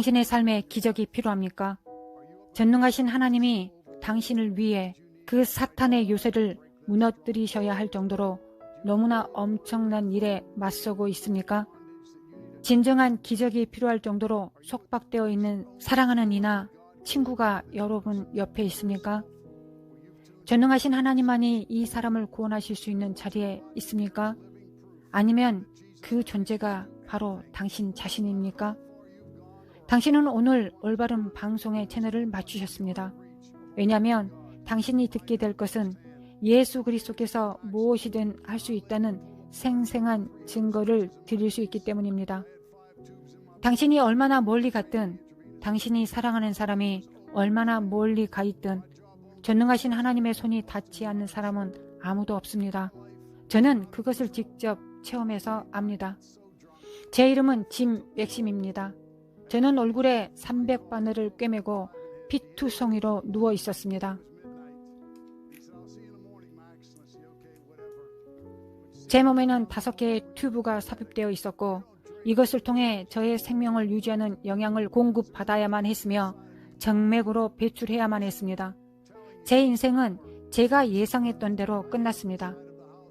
당신의 삶에 기적이 필요합니까? 전능하신 하나님이 당신을 위해 그 사탄의 요새를 무너뜨리셔야 할 정도로 너무나 엄청난 일에 맞서고 있습니까? 진정한 기적이 필요할 정도로 속박되어 있는 사랑하는 이나 친구가 여러분 옆에 있습니까? 전능하신 하나님만이 이 사람을 구원하실 수 있는 자리에 있습니까? 아니면 그 존재가 바로 당신 자신입니까? 당신은 오늘 올바른 방송의 채널을 맞추셨습니다. 왜냐하면 당신이 듣게 될 것은 예수 그리스도께서 무엇이든 할 수 있다는 생생한 증거를 드릴 수 있기 때문입니다. 당신이 얼마나 멀리 갔든, 당신이 사랑하는 사람이 얼마나 멀리 가 있든 전능하신 하나님의 손이 닿지 않는 사람은 아무도 없습니다. 저는 그것을 직접 체험해서 압니다. 제 이름은 짐 맥심입니다. 저는 얼굴에 300바늘을 꿰매고 피투성이로 누워 있었습니다. 제 몸에는 5개의 튜브가 삽입되어 있었고 이것을 통해 저의 생명을 유지하는 영양을 공급받아야만 했으며 정맥으로 배출해야만 했습니다. 제 인생은 제가 예상했던 대로 끝났습니다.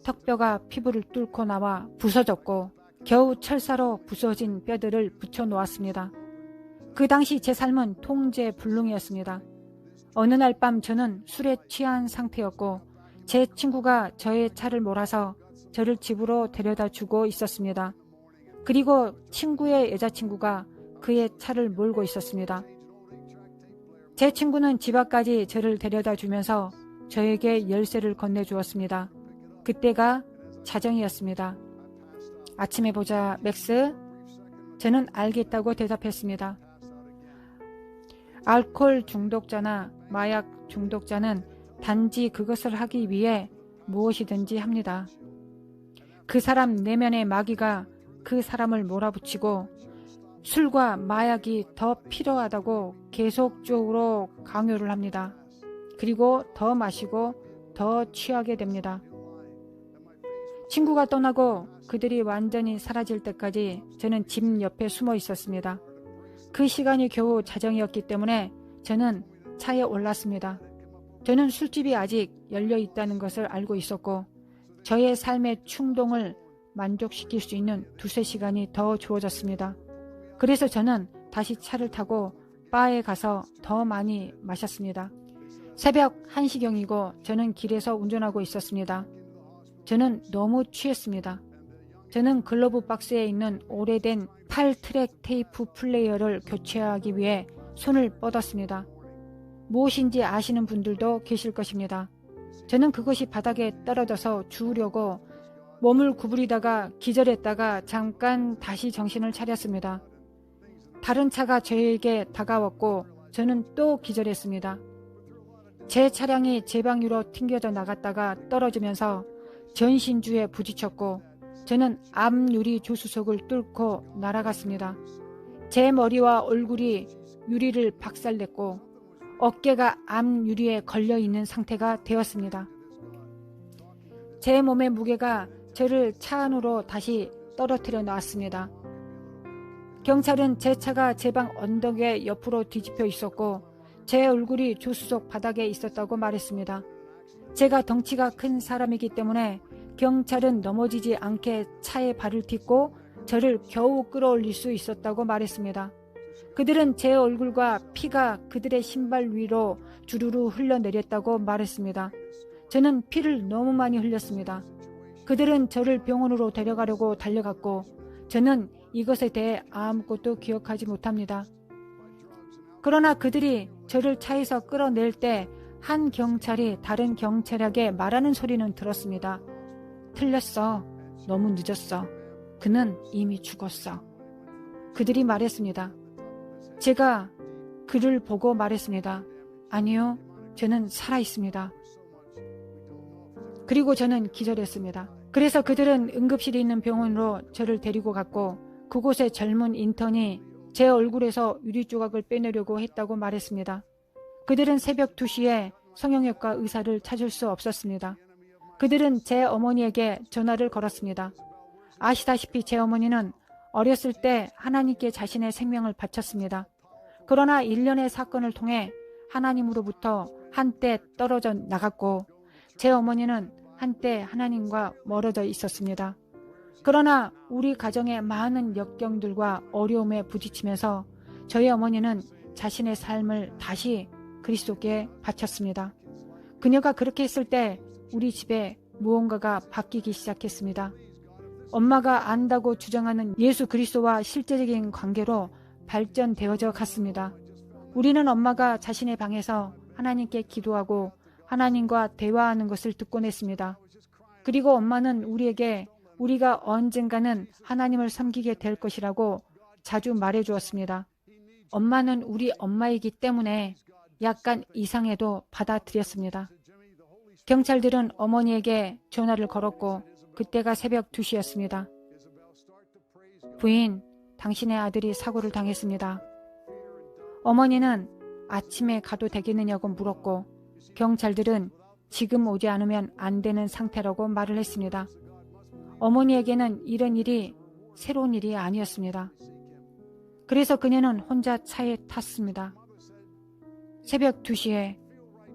턱뼈가 피부를 뚫고 나와 부서졌고 겨우 철사로 부서진 뼈들을 붙여놓았습니다. 그 당시 제 삶은 통제불능이었습니다. 어느 날 밤 저는 술에 취한 상태였고 제 친구가 저의 차를 몰아서 저를 집으로 데려다 주고 있었습니다. 그리고 친구의 여자친구가 그의 차를 몰고 있었습니다. 제 친구는 집 앞까지 저를 데려다 주면서 저에게 열쇠를 건네주었습니다. 그때가 자정이었습니다. 아침에 보자, 맥스. 저는 알겠다고 대답했습니다. 알코올 중독자나 마약 중독자는 단지 그것을 하기 위해 무엇이든지 합니다. 그 사람 내면의 마귀가 그 사람을 몰아붙이고 술과 마약이 더 필요하다고 계속적으로 강요를 합니다. 그리고 더 마시고 더 취하게 됩니다. 친구가 떠나고 그들이 완전히 사라질 때까지 저는 집 옆에 숨어 있었습니다. 그 시간이 겨우 자정이었기 때문에 저는 차에 올랐습니다. 저는 술집이 아직 열려 있다는 것을 알고 있었고 저의 삶의 충동을 만족시킬 수 있는 2-3시간이 더 주어졌습니다. 그래서 저는 다시 차를 타고 바에 가서 더 많이 마셨습니다. 새벽 1시경이고 저는 길에서 운전하고 있었습니다. 저는 너무 취했습니다. 저는 글러브 박스에 있는 오래된 8트랙 테이프 플레이어를 교체하기 위해 손을 뻗었습니다. 무엇인지 아시는 분들도 계실 것입니다. 저는 그것이 바닥에 떨어져서 주우려고 몸을 구부리다가 기절했다가 잠깐 다시 정신을 차렸습니다. 다른 차가 저에게 다가왔고 저는 또 기절했습니다. 제 차량이 제 방위로 튕겨져 나갔다가 떨어지면서 전신주에 부딪혔고 저는 앞유리 조수석을 뚫고 날아갔습니다. 제 머리와 얼굴이 유리를 박살냈고 어깨가 앞유리에 걸려있는 상태가 되었습니다. 제 몸의 무게가 저를 차 안으로 다시 떨어뜨려 놨습니다. 경찰은 제 차가 제 방 언덕에 옆으로 뒤집혀 있었고 제 얼굴이 조수석 바닥에 있었다고 말했습니다. 제가 덩치가 큰 사람이기 때문에 경찰은 넘어지지 않게 차에 발을 딛고 저를 겨우 끌어올릴 수 있었다고 말했습니다. 그들은 제 얼굴과 피가 그들의 신발 위로 주르르 흘러내렸다고 말했습니다. 저는 피를 너무 많이 흘렸습니다. 그들은 저를 병원으로 데려가려고 달려갔고 저는 이것에 대해 아무것도 기억하지 못합니다. 그러나 그들이 저를 차에서 끌어낼 때 한 경찰이 다른 경찰에게 말하는 소리는 들었습니다. 틀렸어. 너무 늦었어. 그는 이미 죽었어. 그들이 말했습니다. 제가 그를 보고 말했습니다. 아니요. 저는 살아있습니다. 그리고 저는 기절했습니다. 그래서 그들은 응급실이 있는 병원으로 저를 데리고 갔고 그곳에 젊은 인턴이 제 얼굴에서 유리 조각을 빼내려고 했다고 말했습니다. 그들은 새벽 2시에 성형외과 의사를 찾을 수 없었습니다. 그들은 제 어머니에게 전화를 걸었습니다. 아시다시피 제 어머니는 어렸을 때 하나님께 자신의 생명을 바쳤습니다. 그러나 일련의 사건을 통해 하나님으로부터 한때 떨어져 나갔고 제 어머니는 한때 하나님과 멀어져 있었습니다. 그러나 우리 가정의 많은 역경들과 어려움에 부딪히면서 저희 어머니는 자신의 삶을 다시 그리스도께 바쳤습니다. 그녀가 그렇게 했을 때 우리 집에 무언가가 바뀌기 시작했습니다. 엄마가 안다고 주장하는 예수 그리스도와 실제적인 관계로 발전되어져 갔습니다. 우리는 엄마가 자신의 방에서 하나님께 기도하고 하나님과 대화하는 것을 듣곤 했습니다. 그리고 엄마는 우리에게 우리가 언젠가는 하나님을 섬기게 될 것이라고 자주 말해 주었습니다. 엄마는 우리 엄마이기 때문에 약간 이상해도 받아들였습니다. 경찰들은 어머니에게 전화를 걸었고 그때가 새벽 2시였습니다. 부인, 당신의 아들이 사고를 당했습니다. 어머니는 아침에 가도 되겠느냐고 물었고 경찰들은 지금 오지 않으면 안 되는 상태라고 말을 했습니다. 어머니에게는 이런 일이 새로운 일이 아니었습니다. 그래서 그녀는 혼자 차에 탔습니다. 새벽 2시에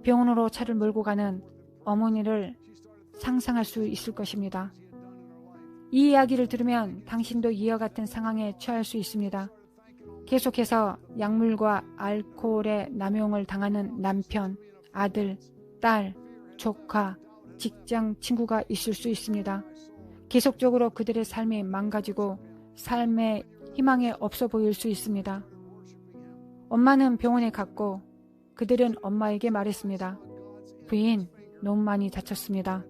병원으로 차를 몰고 가는 어머니를 상상할 수 있을 것입니다. 이 이야기를 들으면 당신도 이와 같은 상황에 처할 수 있습니다. 계속해서 약물과 알코올의 남용을 당하는 남편, 아들, 딸, 조카, 직장 친구가 있을 수 있습니다. 계속적으로 그들의 삶이 망가지고 삶의 희망이 없어 보일 수 있습니다. 엄마는 병원에 갔고 그들은 엄마에게 말했습니다. 부인, 너무 많이 다쳤습니다.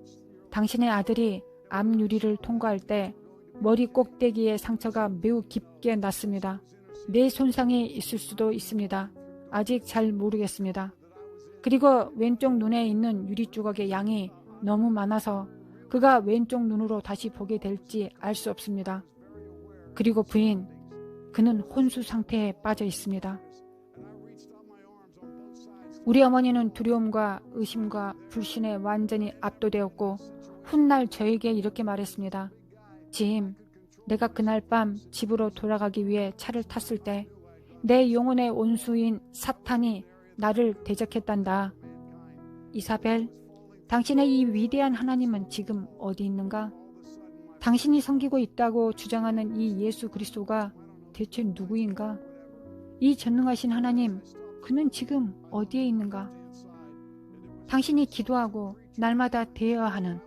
당신의 아들이 앞 유리를 통과할 때 머리 꼭대기에 상처가 매우 깊게 났습니다. 뇌 손상이 있을 수도 있습니다. 아직 잘 모르겠습니다. 그리고 왼쪽 눈에 있는 유리 조각의 양이 너무 많아서 그가 왼쪽 눈으로 다시 보게 될지 알 수 없습니다. 그리고 부인, 그는 혼수 상태에 빠져 있습니다. 우리 어머니는 두려움과 의심과 불신에 완전히 압도되었고 훗날 저에게 이렇게 말했습니다. 짐, 내가 그날 밤 집으로 돌아가기 위해 차를 탔을 때 내 영혼의 원수인 사탄이 나를 대적했단다. 이사벨, 당신의 이 위대한 하나님은 지금 어디 있는가? 당신이 섬기고 있다고 주장하는 이 예수 그리스도가 대체 누구인가? 이 전능하신 하나님, 그는 지금 어디에 있는가? 당신이 기도하고 날마다 대화하는,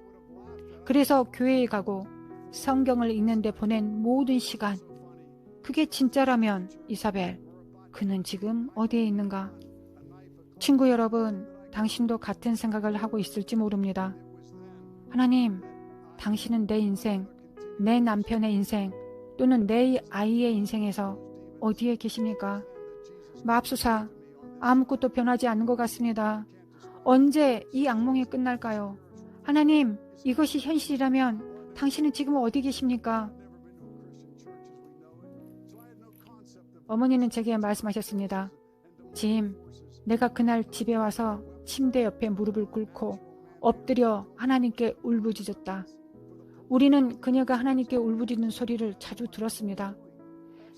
그래서 교회에 가고 성경을 읽는데 보낸 모든 시간, 그게 진짜라면 이사벨, 그는 지금 어디에 있는가? 친구 여러분, 당신도 같은 생각을 하고 있을지 모릅니다. 하나님, 당신은 내 인생, 내 남편의 인생, 또는 내 아이의 인생에서 어디에 계십니까? 맙소사, 아무것도 변하지 않는 것 같습니다. 언제 이 악몽이 끝날까요? 하나님, 이것이 현실이라면 당신은 지금 어디 계십니까? 어머니는 제게 말씀하셨습니다. 짐, 내가 그날 집에 와서 침대 옆에 무릎을 꿇고 엎드려 하나님께 울부짖었다. 우리는 그녀가 하나님께 울부짖는 소리를 자주 들었습니다.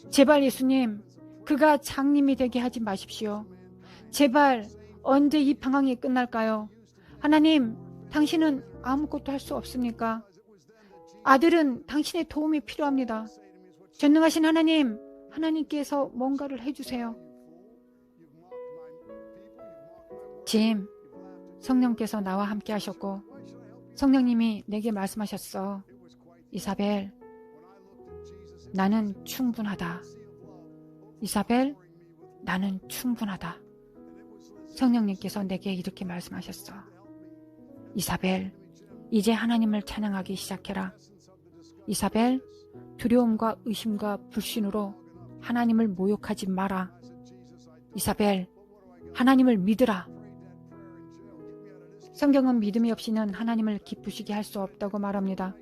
제발 예수님, 그가 장님이 되게 하지 마십시오. 제발 언제 이 방황이 끝날까요? 하나님, 당신은 아무것도 할 수 없습니까? 아들은 당신의 도움이 필요합니다. 전능하신 하나님, 하나님께서 뭔가를 해주세요. 짐, 성령께서 나와 함께 하셨고 성령님이 내게 말씀하셨어. 이사벨, 나는 충분하다. 이사벨, 나는 충분하다. 성령님께서 내게 이렇게 말씀하셨어. 이사벨, 이제 하나님을 찬양하기 시작해라. 이사벨, 두려움과 의심과 불신으로 하나님을 모욕하지 마라. 이사벨, 하나님을 믿으라. 성경은 믿음이 없이는 하나님을 기쁘시게 할 수 없다고 말합니다.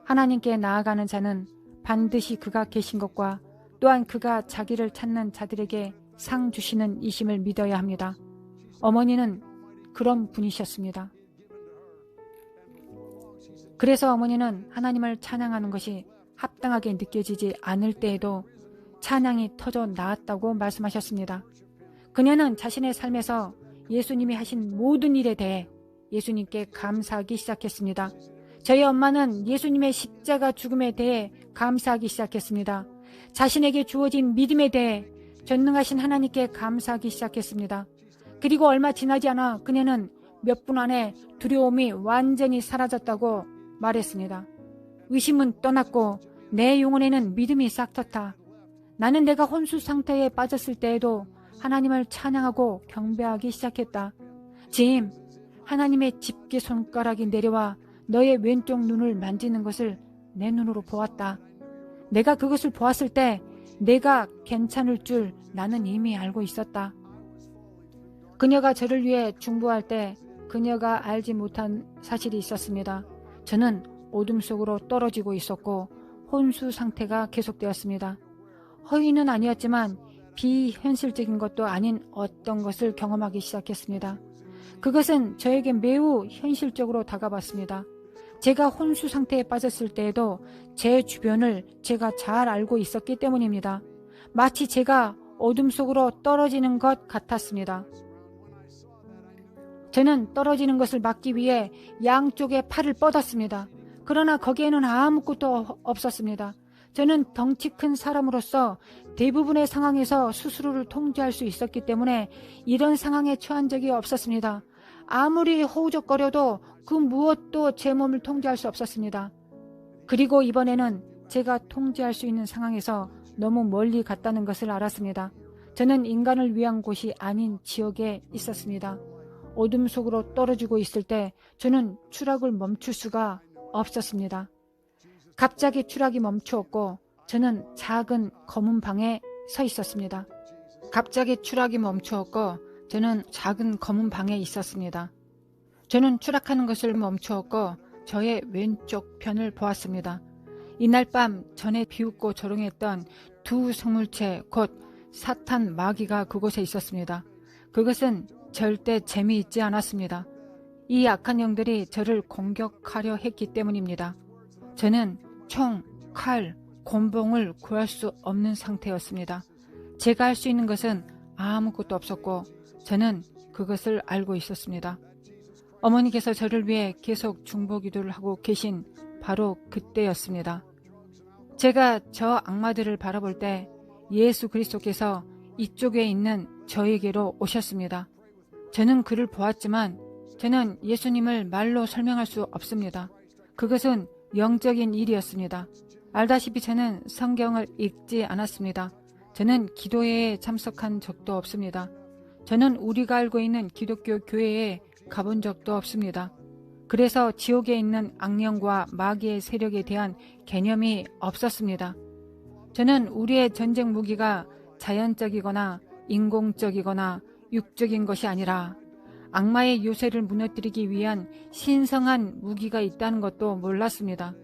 하나님께 나아가는 자는 반드시 그가 계신 것과 또한 그가 자기를 찾는 자들에게 상 주시는 이심을 믿어야 합니다. 어머니는 그런 분이셨습니다. 그래서 어머니는 하나님을 찬양하는 것이 합당하게 느껴지지 않을 때에도 찬양이 터져 나왔다고 말씀하셨습니다. 그녀는 자신의 삶에서 예수님이 하신 모든 일에 대해 예수님께 감사하기 시작했습니다. 저희 엄마는 예수님의 십자가 죽음에 대해 감사하기 시작했습니다. 자신에게 주어진 믿음에 대해 전능하신 하나님께 감사하기 시작했습니다. 그리고 얼마 지나지 않아 그녀는 몇 분 안에 두려움이 완전히 사라졌다고 말했습니다. 의심은 떠났고 내 영혼에는 믿음이 싹 텄다. 나는 내가 혼수 상태에 빠졌을 때에도 하나님을 찬양하고 경배하기 시작했다. 짐, 하나님의 집게 손가락이 내려와 너의 왼쪽 눈을 만지는 것을 내 눈으로 보았다. 내가 그것을 보았을 때 내가 괜찮을 줄 나는 이미 알고 있었다. 그녀가 저를 위해 중보할 때 그녀가 알지 못한 사실이 있었습니다. 저는 어둠 속으로 떨어지고 있었고 혼수 상태가 계속되었습니다. 허위는 아니었지만 비현실적인 것도 아닌 어떤 것을 경험하기 시작했습니다. 그것은 저에게 매우 현실적으로 다가왔습니다. 제가 혼수 상태에 빠졌을 때에도 제 주변을 제가 잘 알고 있었기 때문입니다. 마치 제가 어둠 속으로 떨어지는 것 같았습니다. 저는 떨어지는 것을 막기 위해 양쪽에 팔을 뻗었습니다. 그러나 거기에는 아무것도 없었습니다. 저는 덩치 큰 사람으로서 대부분의 상황에서 스스로를 통제할 수 있었기 때문에 이런 상황에 처한 적이 없었습니다. 아무리 허우적거려도 그 무엇도 제 몸을 통제할 수 없었습니다. 그리고 이번에는 제가 통제할 수 있는 상황에서 너무 멀리 갔다는 것을 알았습니다. 저는 인간을 위한 곳이 아닌 지역에 있었습니다. 어둠 속으로 떨어지고 있을 때 저는 추락을 멈출 수가 없었습니다. 갑자기 추락이 멈추었고 저는 작은 검은 방에 서 있었습니다. 갑자기 추락이 멈추었고 저는 작은 검은 방에 있었습니다. 저는 추락하는 것을 멈추었고 저의 왼쪽 편을 보았습니다. 이날 밤 전에 비웃고 조롱했던 두 생물체 곧 사탄 마귀가 그곳에 있었습니다. 그것은 절대 재미있지 않았습니다. 이 악한 영들이 저를 공격하려 했기 때문입니다. 저는 총, 칼, 곤봉을 구할 수 없는 상태였습니다. 제가 할 수 있는 것은 아무것도 없었고 저는 그것을 알고 있었습니다. 어머니께서 저를 위해 계속 중보기도를 하고 계신 바로 그때였습니다. 제가 저 악마들을 바라볼 때 예수 그리스도께서 이쪽에 있는 저에게로 오셨습니다. 저는 그를 보았지만 저는 예수님을 말로 설명할 수 없습니다. 그것은 영적인 일이었습니다. 알다시피 저는 성경을 읽지 않았습니다. 저는 기도회에 참석한 적도 없습니다. 저는 우리가 알고 있는 기독교 교회에 가본 적도 없습니다. 그래서 지옥에 있는 악령과 마귀의 세력에 대한 개념이 없었습니다. 저는 우리의 전쟁 무기가 자연적이거나 인공적이거나 육적인 것이 아니라 악마의 요새를 무너뜨리기 위한 신성한 무기가 있다는 것도 몰랐습니다.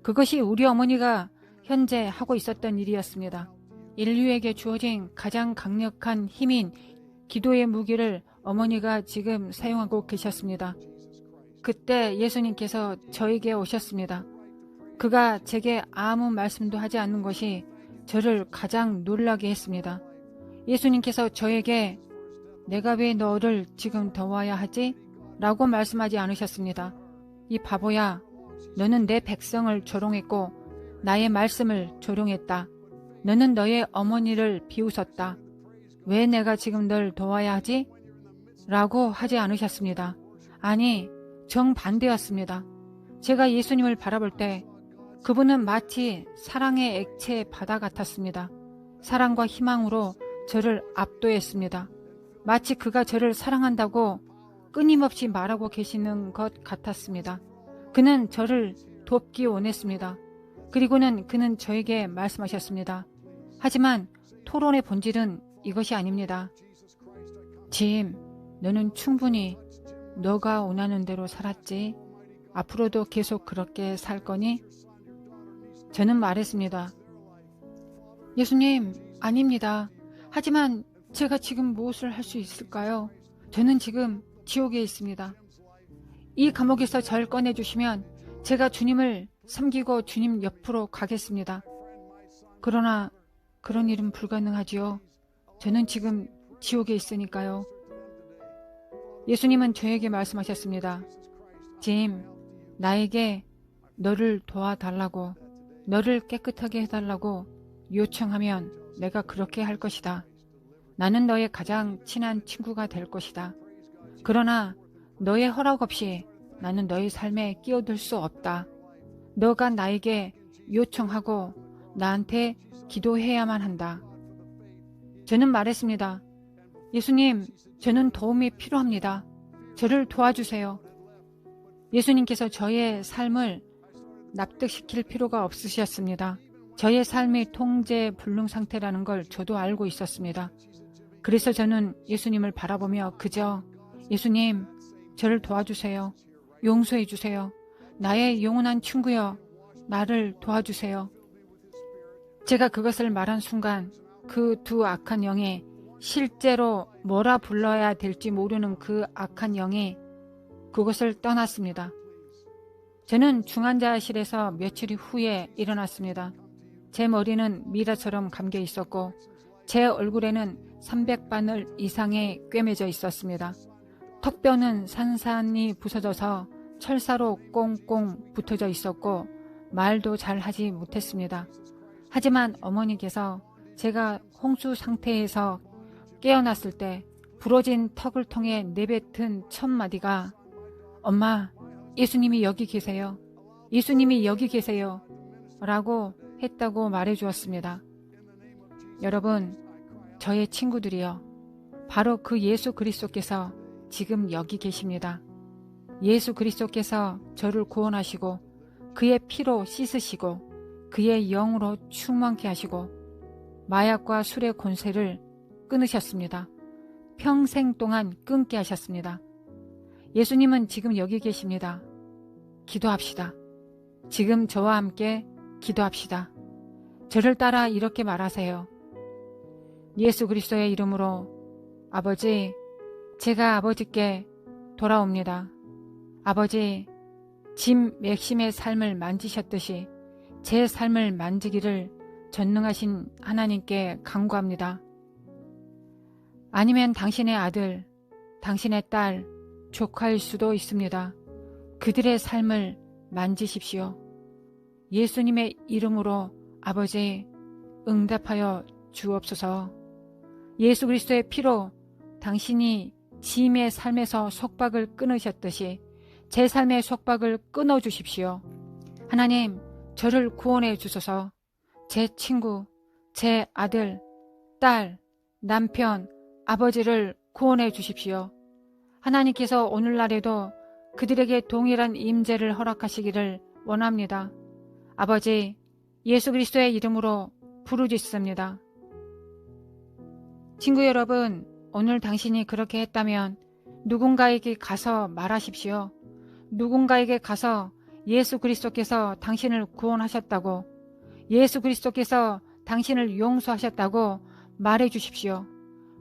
그것이 우리 어머니가 현재 하고 있었던 일이었습니다. 인류에게 주어진 가장 강력한 힘인 기도의 무기를 어머니가 지금 사용하고 계셨습니다. 그때 예수님께서 저에게 오셨습니다. 그가 제게 아무 말씀도 하지 않는 것이 저를 가장 놀라게 했습니다. 예수님께서 저에게 내가 왜 너를 지금 도와야 하지? 라고 말씀하지 않으셨습니다. 이 바보야, 너는 내 백성을 조롱했고 나의 말씀을 조롱했다. 너는 너의 어머니를 비웃었다. 왜 내가 지금 널 도와야 하지? 라고 하지 않으셨습니다. 아니, 정반대였습니다. 제가 예수님을 바라볼 때 그분은 마치 사랑의 액체 바다 같았습니다. 사랑과 희망으로 저를 압도했습니다. 마치 그가 저를 사랑한다고 끊임없이 말하고 계시는 것 같았습니다. 그는 저를 돕기 원했습니다. 그리고는 그는 저에게 말씀하셨습니다. 하지만 토론의 본질은 이것이 아닙니다. 짐, 너는 충분히 너가 원하는 대로 살았지. 앞으로도 계속 그렇게 살 거니? 저는 말했습니다. 예수님, 아닙니다. 하지만 제가 지금 무엇을 할 수 있을까요? 저는 지금 지옥에 있습니다. 이 감옥에서 절 꺼내주시면 제가 주님을 섬기고 주님 옆으로 가겠습니다. 그러나 그런 일은 불가능하지요. 저는 지금 지옥에 있으니까요. 예수님은 저에게 말씀하셨습니다. 짐, 나에게 너를 도와달라고, 너를 깨끗하게 해달라고 요청하면 내가 그렇게 할 것이다. 나는 너의 가장 친한 친구가 될 것이다. 그러나 너의 허락 없이 나는 너의 삶에 끼어들 수 없다. 너가 나에게 요청하고 나한테 기도해야만 한다. 저는 말했습니다. 예수님, 저는 도움이 필요합니다. 저를 도와주세요. 예수님께서 저의 삶을 납득시킬 필요가 없으셨습니다. 저의 삶이 통제 불능 상태라는 걸 저도 알고 있었습니다. 그래서 저는 예수님을 바라보며 그저 예수님, 저를 도와주세요. 용서해 주세요. 나의 영원한 친구여, 나를 도와주세요. 제가 그것을 말한 순간 그 두 악한 영이 실제로 뭐라 불러야 될지 모르는 그 악한 영이 그곳을 떠났습니다. 저는 중환자실에서 며칠 후에 일어났습니다. 제 머리는 미라처럼 감겨 있었고 제 얼굴에는 300바늘 이상의 꿰매져 있었습니다. 턱뼈는 산산이 부서져서 철사로 꽁꽁 붙어져 있었고 말도 잘 하지 못했습니다. 하지만 어머니께서 제가 홍수 상태에서 깨어났을 때 부러진 턱을 통해 내뱉은 첫 마디가 엄마, 예수님이 여기 계세요. 예수님이 여기 계세요. 라고 했다고 말해주었습니다. 여러분, 저의 친구들이여, 바로 그 예수 그리스도께서 지금 여기 계십니다. 예수 그리스도께서 저를 구원하시고 그의 피로 씻으시고 그의 영으로 충만케 하시고 마약과 술의 권세를 끊으셨습니다. 평생 동안 끊게 하셨습니다. 예수님은 지금 여기 계십니다. 기도합시다. 지금 저와 함께 기도합시다. 저를 따라 이렇게 말하세요. 예수 그리스도의 이름으로 아버지, 제가 아버지께 돌아옵니다. 아버지, 짐 맥심의 삶을 만지셨듯이 제 삶을 만지기를 전능하신 하나님께 간구합니다. 아니면 당신의 아들, 당신의 딸, 조카일 수도 있습니다. 그들의 삶을 만지십시오. 예수님의 이름으로 아버지 응답하여 주옵소서. 예수 그리스도의 피로 당신이 짐의 삶에서 속박을 끊으셨듯이 제 삶의 속박을 끊어주십시오. 하나님, 저를 구원해 주소서. 제 친구, 제 아들, 딸, 남편, 아버지를 구원해 주십시오. 하나님께서 오늘날에도 그들에게 동일한 임재를 허락하시기를 원합니다. 아버지, 예수 그리스도의 이름으로 부르짖습니다. 친구 여러분, 오늘 당신이 그렇게 했다면 누군가에게 가서 말하십시오. 누군가에게 가서 예수 그리스도께서 당신을 구원하셨다고, 예수 그리스도께서 당신을 용서하셨다고 말해 주십시오.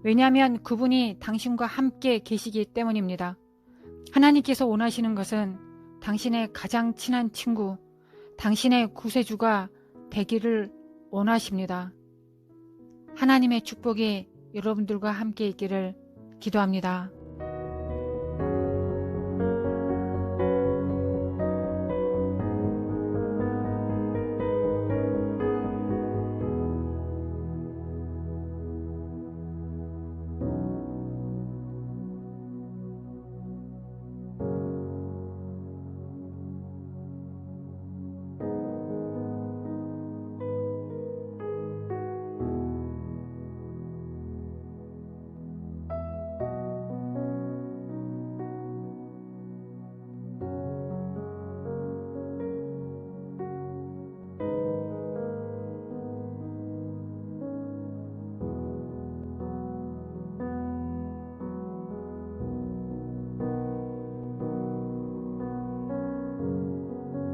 왜냐하면 그분이 당신과 함께 계시기 때문입니다. 하나님께서 원하시는 것은 당신의 가장 친한 친구, 당신의 구세주가 되기를 원하십니다. 하나님의 축복이 여러분들과 함께 있기를 기도합니다.